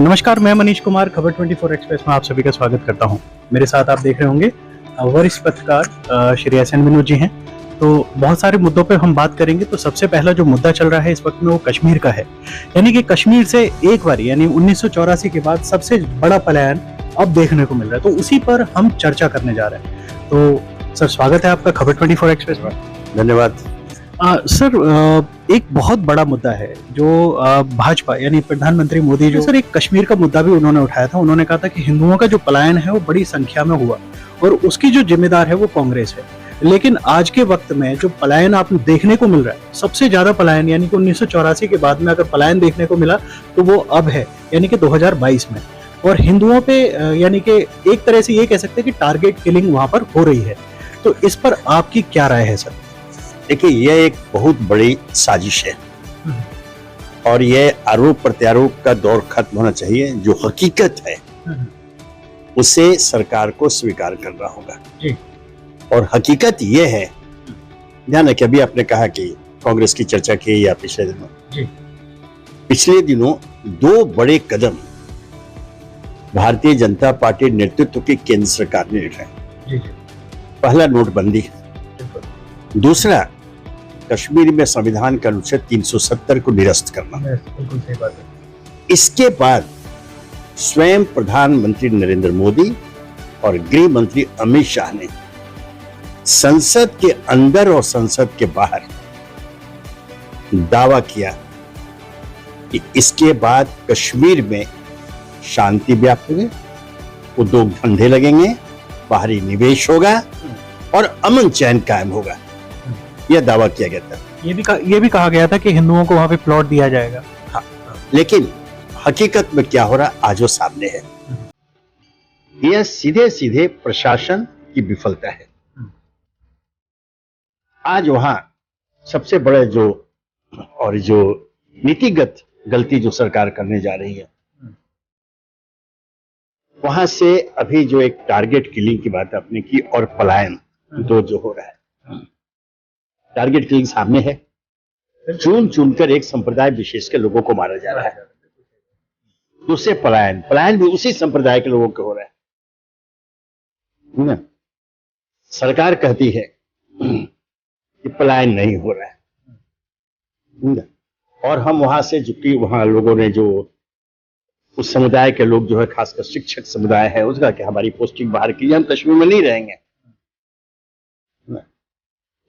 नमस्कार, मैं मनीष कुमार खबर 24 एक्सप्रेस में आप सभी का स्वागत करता हूं। मेरे साथ आप देख रहे होंगे वरिष्ठ पत्रकार श्री एस.एन. विनोद जी हैं। तो बहुत सारे मुद्दों पे हम बात करेंगे। तो सबसे पहला जो मुद्दा चल रहा है इस वक्त में वो कश्मीर का है, यानी कि कश्मीर से एक बार यानी 1984 के बाद सबसे बड़ा पलायन अब देखने को मिल रहा है। तो उसी पर हम चर्चा करने जा रहे हैं। तो सर, स्वागत है आपका खबर 24 एक्सप्रेस में। धन्यवाद। सर, एक बहुत बड़ा मुद्दा है जो भाजपा यानी प्रधानमंत्री मोदी जो सर एक कश्मीर का मुद्दा भी उन्होंने उठाया था। उन्होंने कहा था कि हिंदुओं का जो पलायन है वो बड़ी संख्या में हुआ और उसकी जो जिम्मेदार है वो कांग्रेस है। लेकिन आज के वक्त में जो पलायन आप देखने को मिल रहा है, सबसे ज्यादा पलायन यानी कि 1984 के बाद में अगर पलायन देखने को मिला तो वो अब है यानी कि 2022 में। और हिंदुओं पे यानी कि एक तरह से ये कह सकते हैं कि टारगेट किलिंग वहां पर हो रही है। तो इस पर आपकी क्या राय है सर? देखिए, यह एक बहुत बड़ी साजिश है और यह आरोप प्रत्यारोप का दौर खत्म होना चाहिए। जो हकीकत है उसे सरकार को स्वीकार करना होगा जी। और हकीकत यह है, ध्यान रखिए, अभी आपने कहा कि कांग्रेस की चर्चा की या पिछले दिनों जी। पिछले दिनों दो बड़े कदम भारतीय जनता पार्टी नेतृत्व की केंद्र सरकार ने उठाए। पहला नोटबंदी, दूसरा कश्मीर में संविधान का अनुच्छेद 370 को निरस्त करना। बिल्कुल सही बात है। इसके बाद स्वयं प्रधानमंत्री नरेंद्र मोदी और गृह मंत्री अमित शाह ने संसद के अंदर और संसद के बाहर दावा किया कि इसके बाद कश्मीर में शांति व्याप्त होगी, उद्योग धंधे लगेंगे, बाहरी निवेश होगा और अमन चैन कायम होगा। यह दावा किया गया था। ये भी कहा गया था कि हिंदुओं को वहां पे प्लॉट दिया जाएगा। हाँ, लेकिन हकीकत में क्या हो रहा आज वो सामने है। यह सीधे सीधे प्रशासन की विफलता है। आज वहां सबसे बड़े जो नीतिगत गलती जो सरकार करने जा रही है, वहां से अभी जो एक टारगेट किलिंग की बात आपने की और पलायन दो जो हो रहा है, टारगेट किलिंग सामने है। चुन चुनकर एक संप्रदाय विशेष के लोगों को मारा जा रहा है। दूसरे पलायन भी उसी संप्रदाय के लोगों को हो रहा है। सरकार कहती है कि पलायन नहीं हो रहा है और हम वहां से चूंकि वहां लोगों ने जो उस समुदाय के लोग जो है, खासकर शिक्षक समुदाय है, उसका कि हमारी पोस्टिंग बाहर की, हम कश्मीर में नहीं रहेंगे।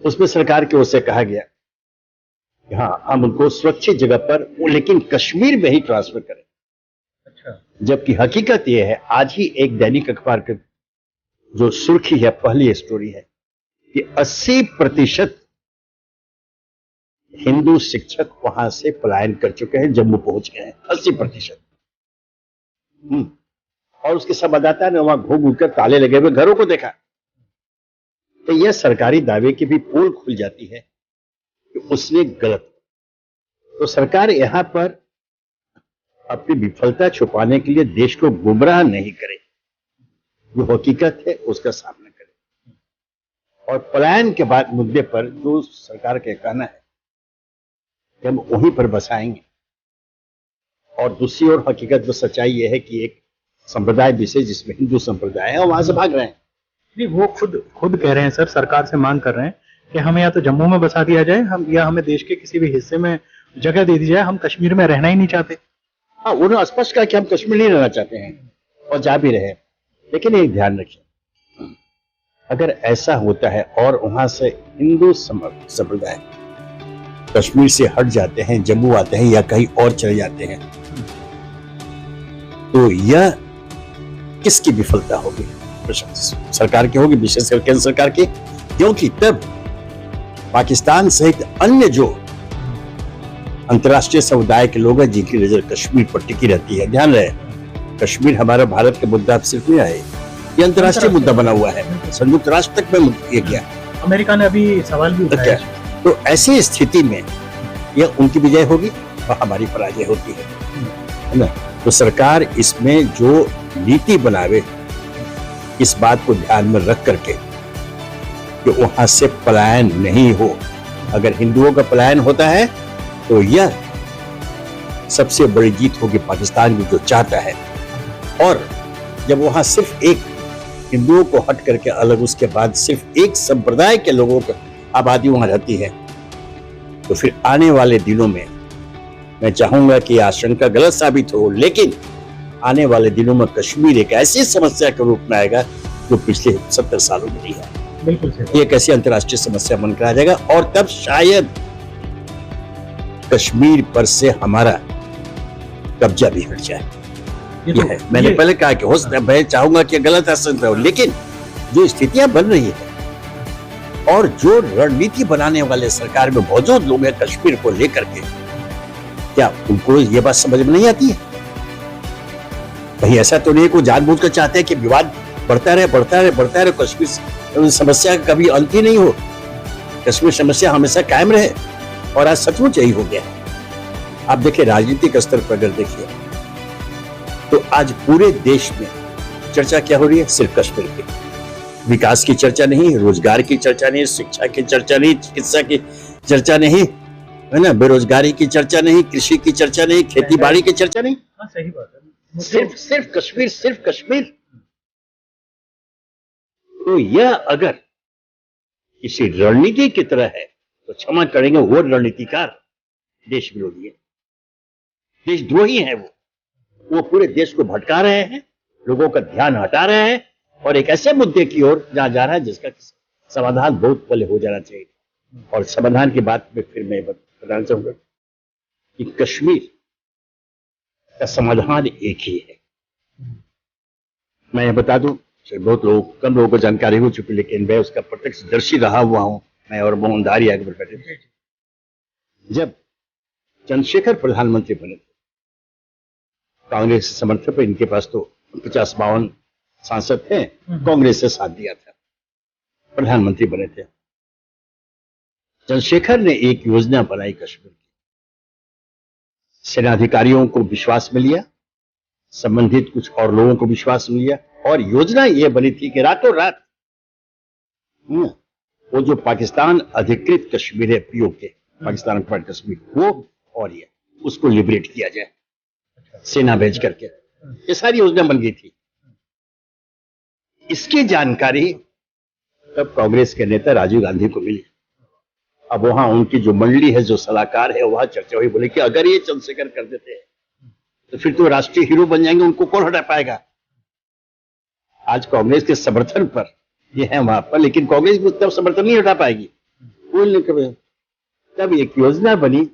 उसमें सरकार की ओर से कहा गया कि हाँ, हम उनको सुरक्षित जगह पर लेकिन कश्मीर में ही ट्रांसफर करें। अच्छा। जबकि हकीकत यह है, आज ही एक दैनिक अखबार की जो सुर्खी है, पहली स्टोरी है कि 80% हिंदू शिक्षक वहां से पलायन कर चुके हैं, जम्मू पहुंच गए हैं। 80%। और उसके संवाददाता ने वहां घूम घूम कर ताले लगे हुए घरों को देखा। तो यह सरकारी दावे की भी पोल खुल जाती है कि उसने गलत। तो सरकार यहां पर अपनी विफलता छुपाने के लिए देश को गुमराह नहीं करे, जो हकीकत है उसका सामना करे। और पलायन के बाद मुद्दे पर जो सरकार का कहना है कि हम वहीं पर बसाएंगे, और दूसरी ओर हकीकत, जो सच्चाई यह है कि एक संप्रदाय विशेष जिसमें हिंदू संप्रदाय है, वहां से भाग रहे हैं। नहीं, वो खुद कह रहे हैं सर, सरकार से मांग कर रहे हैं कि हमें या तो जम्मू में बसा दिया जाए, या हमें देश के किसी भी हिस्से में जगह दे दी जाए, हम कश्मीर में रहना ही नहीं चाहते। हाँ, उन्होंने स्पष्ट कहा कि हम कश्मीर नहीं रहना चाहते हैं और जा भी रहे। लेकिन एक ध्यान रखिए, अगर ऐसा होता है और वहां से हिंदू संप्रदाय कश्मीर से हट जाते हैं, जम्मू आते हैं या कहीं और चले जाते हैं, तो यह किसकी विफलता होगी? सरकार की होगी, विशेषकर केंद्र सरकार की। क्योंकि तब पाकिस्तान सहित अन्य जो अंतर्राष्ट्रीय समुदाय के लोग हैं जिनकी नजर कश्मीर पर टिकी रहती है, ध्यान रहे, कश्मीर हमारा भारत का मुद्दा सिर्फ नहीं है, ये अंतर्राष्ट्रीय मुद्दा बना हुआ है। संयुक्त राष्ट्र तक में ये गया, अमेरिका ने अभी सवाल भी उठाया। तो ऐसी स्थिति में यह उनकी विजय होगी और हमारी पराजय होती है ना। तो सरकार इसमें जो नीति बनावे, इस बात को ध्यान में रख करके कि वहां से पलायन नहीं हो। अगर हिंदुओं का पलायन होता है तो यह सबसे बड़ी जीत होगी पाकिस्तान की, जो चाहता है। और जब वहां सिर्फ एक हिंदुओं को हट करके अलग, उसके बाद सिर्फ एक संप्रदाय के लोगों की आबादी वहां रहती है, तो फिर आने वाले दिनों में मैं चाहूंगा कि आशंका गलत साबित हो, लेकिन आने वाले दिनों में कश्मीर एक ऐसी समस्या के रूप में आएगा जो पिछले 70 सालों में नहीं है। बिल्कुल सही। एक ऐसी अंतर्राष्ट्रीय समस्या बनकर आ जाएगा और तब शायद कश्मीर पर से हमारा कब्जा भी हट जाए। ये है, मैंने पहले कहा कि हो सकता है, मैं चाहूंगा कि गलत आशंका हो, लेकिन जो स्थितियां बन रही है और जो रणनीति बनाने वाले सरकार में मौजूद लोग हैं कश्मीर को लेकर के, क्या उनको ये बात समझ में नहीं आती है? कहीं ऐसा तो नहीं को जानबूझ कर चाहते हैं कि विवाद बढ़ता रहे, कश्मीर समस्या का कभी अंत ही नहीं हो, कश्मीर समस्या हमेशा कायम रहे। और आज सचमुच यही हो गया। आप देखिए राजनीतिक स्तर पर अगर देखिए तो आज पूरे देश में चर्चा क्या हो रही है? सिर्फ कश्मीर की। विकास की चर्चा नहीं, रोजगार की चर्चा नहीं, शिक्षा की चर्चा नहीं, चिकित्सा की चर्चा नहीं, है ना, बेरोजगारी की चर्चा नहीं, कृषि की चर्चा नहीं, खेती बाड़ी की चर्चा नहीं। हाँ, सही बात है। सिर्फ कश्मीर, सिर्फ कश्मीर। तो यह अगर किसी रणनीति की तरह है तो क्षमा करेंगे, वो रणनीतिकार देश विरोधी है, देशद्रोही है। वो पूरे देश को भटका रहे हैं, लोगों का ध्यान हटा रहे हैं और एक ऐसे मुद्दे की ओर जा रहा है जिसका समाधान बहुत पहले हो जाना चाहिए। और समाधान की बात में फिर मैं बताना चाहूंगा कि कश्मीर का समाधान एक ही है। मैं बता दूं, बहुत कम लोगों को जानकारी हो चुकी, लेकिन मैं उसका प्रत्यक्षदर्शी रहा हुआ हूं। मैं और मोहन धारी आगे बैठे थे जब चंद्रशेखर प्रधानमंत्री बने थे, कांग्रेस के समर्थन पर इनके पास तो 50-52 सांसद थे, कांग्रेस से साथ दिया था, प्रधानमंत्री बने थे। चंद्रशेखर ने एक योजना बनाई कश्मीर की, सेनाधिकारियों को विश्वास में लिया, संबंधित कुछ और लोगों को विश्वास में लिया, और योजना यह बनी थी कि रातों रात वो जो पाकिस्तान अधिकृत कश्मीर है, पीओके, पाकिस्तान ऑक्युपाइड कश्मीर, वो और ये उसको लिबरेट किया जाए सेना भेज करके। ये सारी योजना बन गई थी। इसकी जानकारी तब कांग्रेस के नेता राजीव गांधी को मिली। अब वहां उनकी जो मंडली है, जो सलाहकार है, वहां चर्चा हुई, बोले कि अगर ये चंद्रशेखर कर देते हैं तो फिर तो राष्ट्रीय हीरो बन जाएंगे, उनको कौन हटा पाएगा। आज कांग्रेस के समर्थन पर ये है वहां पर, लेकिन कांग्रेस भी तब समर्थन नहीं हटा पाएगी। तब एक योजना बनी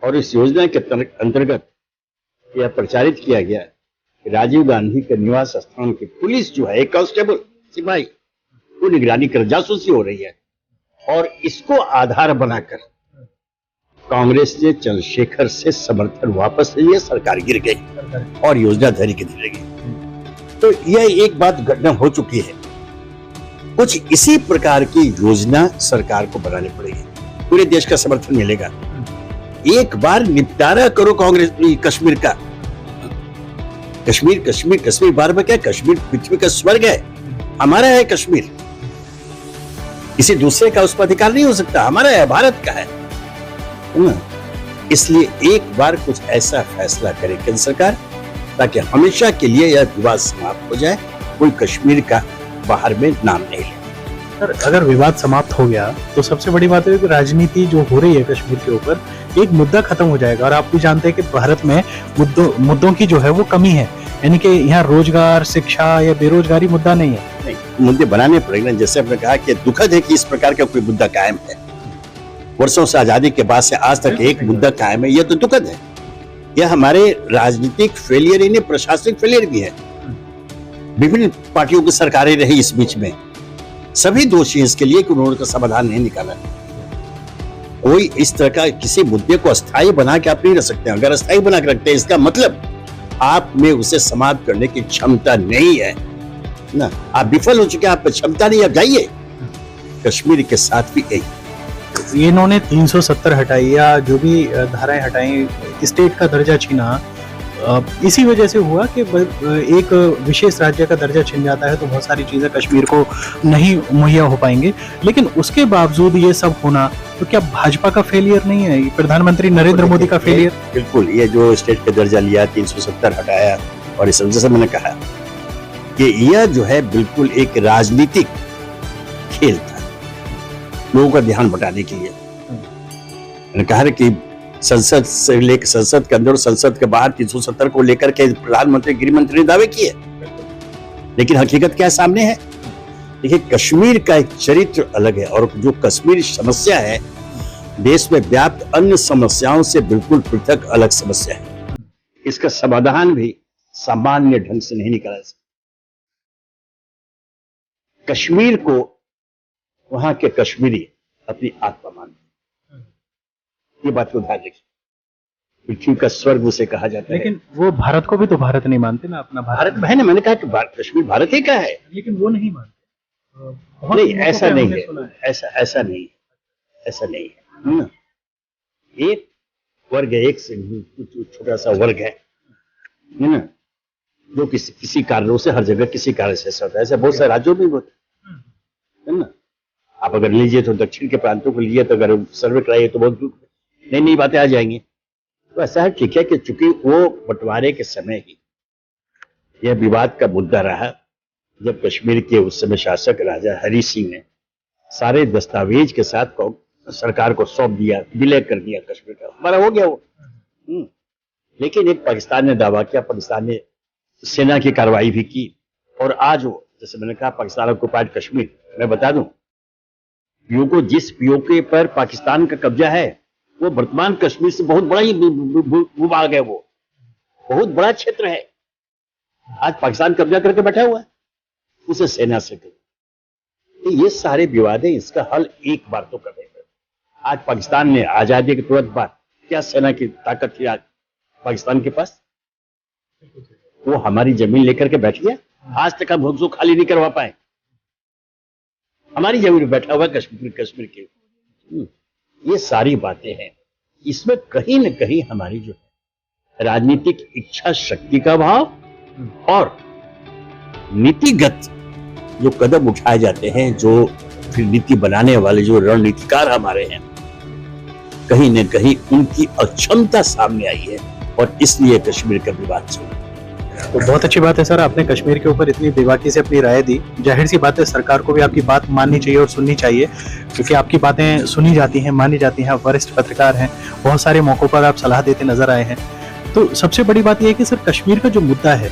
और इस योजना के अंतर्गत यह प्रचारित किया गया कि राजीव गांधी के निवास स्थान की पुलिस जो है, एक कांस्टेबल सिपाही, वो निगरानी कर जासूसी हो रही है। और इसको आधार बनाकर कांग्रेस ने चंद्रशेखर से समर्थन वापस ले लिया, सरकार गिर गई और योजना धरी की धरी गई। तो यह एक बात घटना हो चुकी है। कुछ इसी प्रकार की योजना सरकार को बनानी पड़ेगी, पूरे देश का समर्थन मिलेगा। एक बार निपटारा करो कांग्रेस कश्मीर का। कश्मीर बार बार क्या, कश्मीर पृथ्वी का स्वर्ग है, हमारा है कश्मीर, किसी दूसरे का उस पर अधिकार नहीं हो सकता, हमारा है, भारत का है। इसलिए एक बार कुछ ऐसा फैसला करे केंद्र सरकार, ताकि हमेशा के लिए यह विवाद समाप्त हो जाए, कोई कश्मीर का बाहर में नाम नहीं ले। सर, अगर विवाद समाप्त हो गया तो सबसे बड़ी बात है कि राजनीति जो हो रही है कश्मीर के ऊपर, एक मुद्दा खत्म हो जाएगा। और आप भी जानते हैं कि भारत में मुद्दों की जो है वो कमी है, यानी कि यहाँ रोजगार, शिक्षा या बेरोजगारी मुद्दा नहीं है। नहीं, मुद्दे बनाने पड़ेंगे। जैसे आपने कहा कि दुखद है कि इस प्रकार का कोई मुद्दा कायम है, वर्षों से आजादी के बाद से आज तक एक मुद्दा कायम है, यह तो दुखद है। यह हमारे राजनीतिक फेलियर ही नहीं, प्रशासनिक फेलियर भी है। विभिन्न पार्टियों की सरकारें रही इस बीच में, सभी दोषी इसके लिए कि उन्होंने समाधान नहीं निकाला। कोई इस तरह का किसी मुद्दे को अस्थायी बना के आप नहीं रख सकते। अगर अस्थायी बना के रखते हैं, इसका मतलब आप में उसे समाप्त करने की क्षमता नहीं है ना, आप विफल हो चुके, आप क्षमता नहीं, आप जाइए। कश्मीर के साथ भी यही, इन्होंने 370 हटाई या जो भी धाराएं हटाई, स्टेट का दर्जा छीना, इसी वजह से हुआ कि एक विशेष राज्य का दर्जा छिन जाता है तो बहुत सारी चीज़ें कश्मीर को नहीं मुहैया हो पाएंगे। लेकिन उसके बावजूद ये सब होना तो क्या भाजपा का फेलियर नहीं है, ये प्रधानमंत्री नरेंद्र मोदी का फेलियर? बिल्कुल, ये जो स्टेट का दर्जा लिया, 370 हटाया, और इस वजह से मैंने कहा कि यह जो है बिल्कुल एक राजनीतिक खेल था, लोगों का ध्यान बटाने के लिए। मैंने कहा कि संसद से लेकर संसद के अंदर और संसद के बाहर 370 को लेकर के प्रधानमंत्री गृह मंत्री ने दावे किए, लेकिन हकीकत क्या सामने है? देखिए, कश्मीर का एक चरित्र अलग है और जो कश्मीर समस्या है देश में व्याप्त अन्य समस्याओं से बिल्कुल पृथक अलग समस्या है। इसका समाधान भी सामान्य ढंग से नहीं निकाला जा सकता। कश्मीर को वहां के कश्मीरी अपनी आत्मा मानते, ये बात को ध्यान रखिए। पृथ्वी का स्वर्ग उसे कहा जाता है, लेकिन वो भारत को भी तो भारत नहीं मानते ना, अपना भारत बहन है। मैंने कहा कि कश्मीर भारत ही का है, लेकिन वो नहीं मानते। नहीं, ऐसा नहीं है, ऐसा नहीं है, ऐसा नहीं है। एक वर्ग है, एक छोटा सा वर्ग है ना, जो किसी कारणों से हर जगह किसी कारण से ऐसा होता है। ऐसे बहुत सारे राज्यों में होता है ना। आप अगर लीजिए तो दक्षिण के प्रांतों को लीजिए, तो अगर सर्वे कराइए तो बहुत नई नई बातें आ जाएंगी। तो ऐसा है, ठीक है, कि चूंकि वो बंटवारे के समय ही यह विवाद का मुद्दा रहा, जब कश्मीर के उस समय शासक राजा हरि सिंह ने सारे दस्तावेज के साथ सरकार को सौंप दिया, विलय कर दिया कश्मीर का, हमारा हो गया वो। लेकिन एक पाकिस्तान ने दावा किया, पाकिस्तान ने सेना की कार्रवाई भी की, और आज वो, जैसे मैंने कहा, पाकिस्तान ऑक्युपाइड कश्मीर, मैं बता दूं, जिस पीओके पर पाकिस्तान का कब्जा है वो वर्तमान कश्मीर से बहुत बड़ा ही भूभाग है, वो बहुत बड़ा क्षेत्र है। आज पाकिस्तान कब्जा करके बैठा हुआ है, उसे सेना से तो ये सारे विवाद है, इसका हल एक बार तो करने का। आज पाकिस्तान ने आजादी के तुरंत बाद क्या सेना की ताकत थी आज पाकिस्तान के पास? वो हमारी जमीन लेकर के बैठ गया, आज तक हम उसको खाली नहीं करवा पाए। हमारी जमीन बैठा हुआ कश्मीर के। ये सारी बातें हैं, इसमें कहीं न कहीं हमारी जो है राजनीतिक इच्छा शक्ति का अभाव और नीतिगत जो कदम उठाए जाते हैं, जो फिर नीति बनाने वाले जो रणनीतिकार हमारे हैं, कहीं न कहीं उनकी अक्षमता सामने आई है, और इसलिए कश्मीर का विवाद चला। तो बहुत अच्छी बात है सर, आपने कश्मीर के ऊपर इतनी बेबाकी से अपनी राय दी। जाहिर सी बात है, सरकार को भी आपकी बात माननी चाहिए और सुननी चाहिए, क्योंकि आपकी बातें सुनी जाती हैं, मानी जाती हैं। आप वरिष्ठ पत्रकार हैं, बहुत सारे मौकों पर आप सलाह देते नजर आए हैं। तो सबसे बड़ी बात यह है कि सर, कश्मीर का जो मुद्दा है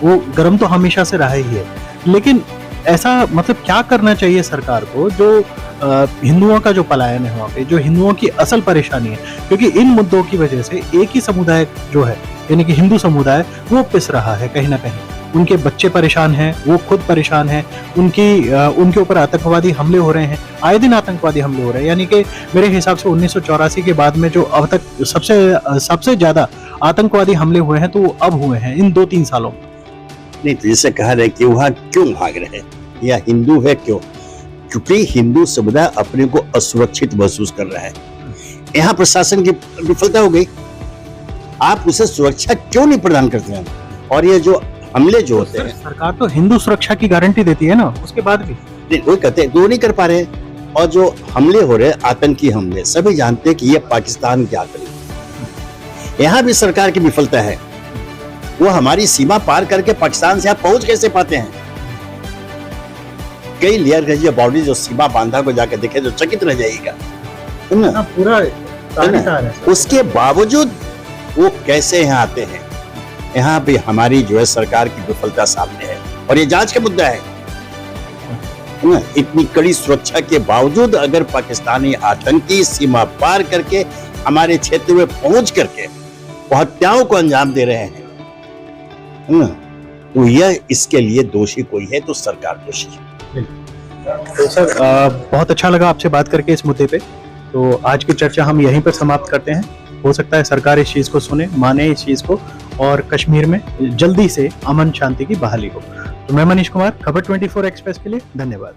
वो गर्म तो हमेशा से रहा ही है, लेकिन ऐसा मतलब क्या करना चाहिए सरकार को, जो हिंदुओं का जो पलायन है वहाँ पे, जो हिंदुओं की असल परेशानी है, क्योंकि इन मुद्दों की वजह से एक ही समुदाय जो है, यानी कि हिंदू समुदाय, वो पिस रहा है कहीं ना कहीं। उनके बच्चे परेशान हैं, वो खुद परेशान हैं, उनके ऊपर आतंकवादी हमले हो रहे हैं, आए दिन आतंकवादी हमले हो रहे हैं। यानी कि मेरे हिसाब से 1984 के बाद में जो अब तक सबसे ज्यादा आतंकवादी हमले हुए हैं, तो वो अब हुए हैं इन 2-3 सालों में। नहीं, तो जैसे कह रहे कि वहां क्यों भाग रहे हैं, या हिंदू है क्यों? क्योंकि हिंदू समुदाय अपने को असुरक्षित महसूस कर रहा है। यहाँ प्रशासन की विफलता हो गई, आप उसे सुरक्षा क्यों नहीं प्रदान करते हैं? और ये जो हमले जो होते हैं, सरकार तो हिंदू सुरक्षा की गारंटी देती है ना, उसके बाद भी वो कहते हैं वो नहीं कर पा रहे हैं। और जो हमले हो रहे हैं, आतंकी हमले, सभी जानते हैं कि ये पाकिस्तान के आतंकी। यहाँ भी सरकार की विफलता है, वो हमारी सीमा पार करके पाकिस्तान से आप पहुंच कैसे पाते हैं? कई लेयर का ये बाउंड्री जो सीमा बांधा को जाकर देखे तो चकित रह जाएगा, है ना? पूरा उसके बावजूद वो कैसे यहाँ आते हैं? यहाँ भी हमारी जो है सरकार की विफलता सामने है, और ये जांच का मुद्दा है ना। इतनी कड़ी सुरक्षा के बावजूद अगर पाकिस्तानी आतंकी सीमा पार करके हमारे क्षेत्र में पहुंच करके वो हत्याओं को अंजाम दे रहे हैं, तो यह इसके लिए दोषी कोई है तो सरकार दोषी है। तो सर, बहुत अच्छा लगा आपसे बात करके इस मुद्दे पे। तो आज की चर्चा हम यहीं पर समाप्त करते हैं। हो सकता है सरकार इस चीज को सुने, माने इस चीज को, और कश्मीर में जल्दी से अमन शांति की बहाली हो। तो मैं मनीष कुमार, खबर 24 एक्सप्रेस के लिए धन्यवाद।